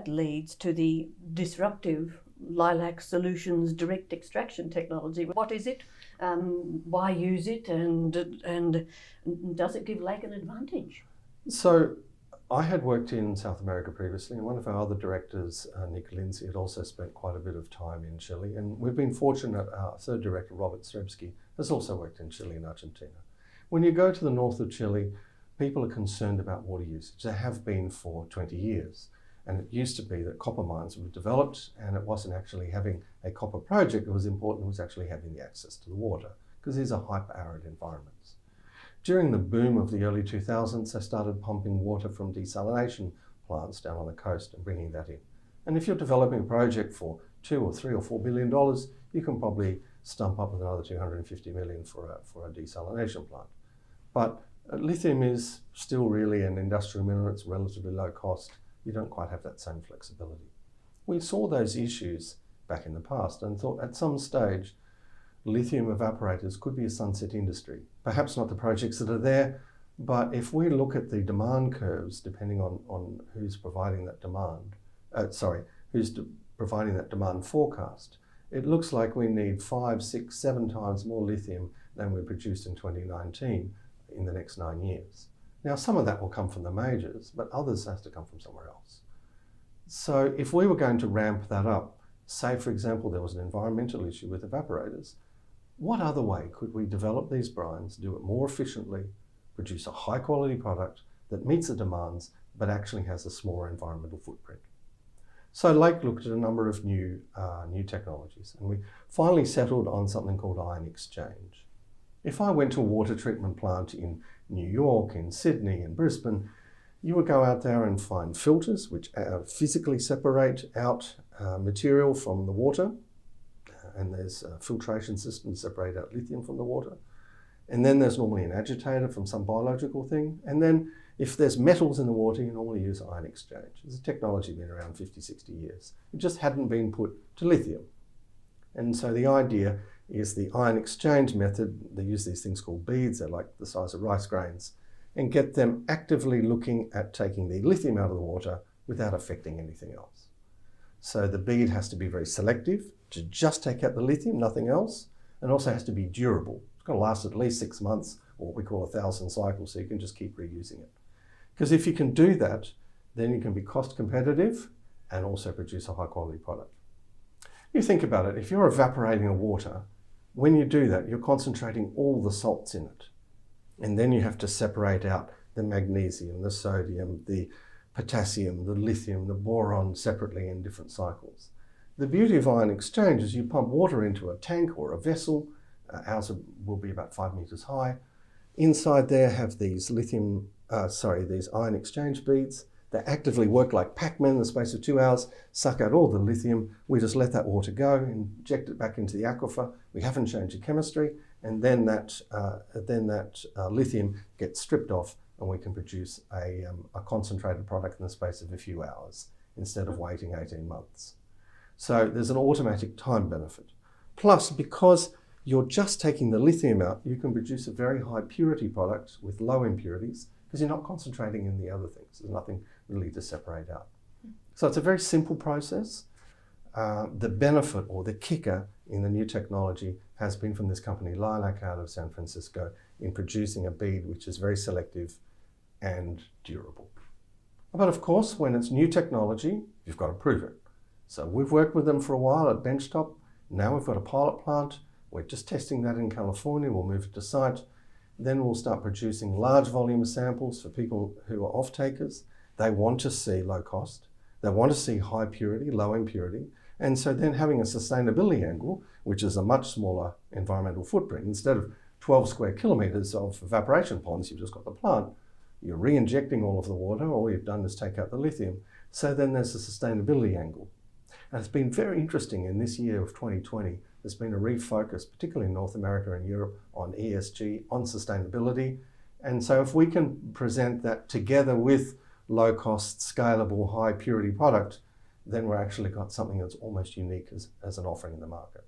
that leads to the disruptive Lilac Solutions direct extraction technology. What is it? Why use it? And does it give Lake an advantage? So I had worked in South America previously, and one of our other directors, Nick Lindsay, had also spent quite a bit of time in Chile. And we've been fortunate, our third director, Robert Strebsky, has also worked in Chile and Argentina. When you go to the north of Chile, people are concerned about water usage. They have been for 20 years. And it used to be that copper mines were developed, and it wasn't actually having a copper project that was important, it was actually having the access to the water, because these are hyper-arid environments. During the boom of the early 2000s, they started pumping water from desalination plants down on the coast and bringing that in. And if you're developing a project for $2 or $3 or $4 billion, you can probably stump up with another $250 million for a desalination plant. But lithium is still really an industrial mineral. It's relatively low cost. You don't quite have that same flexibility. We saw those issues back in the past and thought at some stage lithium evaporators could be a sunset industry. Perhaps not the projects that are there, but if we look at the demand curves, depending on who's providing that demand, providing that demand forecast, it looks like we need 5, 6, 7 times more lithium than we produced in 2019 in the next 9 years. Now, some of that will come from the majors, but others has to come from somewhere else. So if we were going to ramp that up, say, for example, there was an environmental issue with evaporators, what other way could we develop these brines, do it more efficiently, produce a high quality product that meets the demands, but actually has a smaller environmental footprint? So Lake looked at a number of new technologies, and we finally settled on something called ion exchange. If I went to a water treatment plant in New York, in Sydney, in Brisbane, you would go out there and find filters which physically separate out material from the water. And there's a filtration system to separate out lithium from the water. And then there's normally an agitator from some biological thing. And then if there's metals in the water, you normally use ion exchange. There's a technology been around 50, 60 years. It just hadn't been put to lithium. And so the idea is the ion exchange method. They use these things called beads. They're like the size of rice grains, and get them actively looking at taking the lithium out of the water without affecting anything else. So the bead has to be very selective to just take out the lithium, nothing else, and also has to be durable. It's going to last at least 6 months, or what we call 1,000 cycles, so you can just keep reusing it. Because if you can do that, then you can be cost competitive and also produce a high quality product. You think about it, if you're evaporating a water, when you do that, you're concentrating all the salts in it. And then you have to separate out the magnesium, the sodium, the potassium, the lithium, the boron separately in different cycles. The beauty of ion exchange is you pump water into a tank or a vessel. Ours will be about 5 meters high. Inside there have these these ion exchange beads. They actively work like Pac-Man in the space of 2 hours, suck out all the lithium. We just let that water go, inject it back into the aquifer. We haven't changed the chemistry, and then that lithium gets stripped off, and we can produce a concentrated product in the space of a few hours instead of waiting 18 months. So there's an automatic time benefit. Plus, because you're just taking the lithium out, you can produce a very high purity product with low impurities because you're not concentrating in the other things. There's nothing really to separate out. So it's a very simple process. The benefit or the kicker in the new technology has been from this company, Lilac, out of San Francisco, in producing a bead which is very selective and durable. But of course, when it's new technology, you've got to prove it. So we've worked with them for a while at Benchtop. Now we've got a pilot plant. We're just testing that in California. We'll move it to site. Then we'll start producing large volume samples for people who are off-takers. They want to see low cost. They want to see high purity, low impurity. And so then having a sustainability angle, which is a much smaller environmental footprint, instead of 12 square kilometers of evaporation ponds, you've just got the plant. You're re-injecting all of the water. All you've done is take out the lithium. So then there's a sustainability angle. And it's been very interesting in this year of 2020. There's been a refocus, particularly in North America and Europe, on ESG, on sustainability. And so if we can present that together with low cost, scalable, high purity product, then we're actually got something that's almost unique as an offering in the market.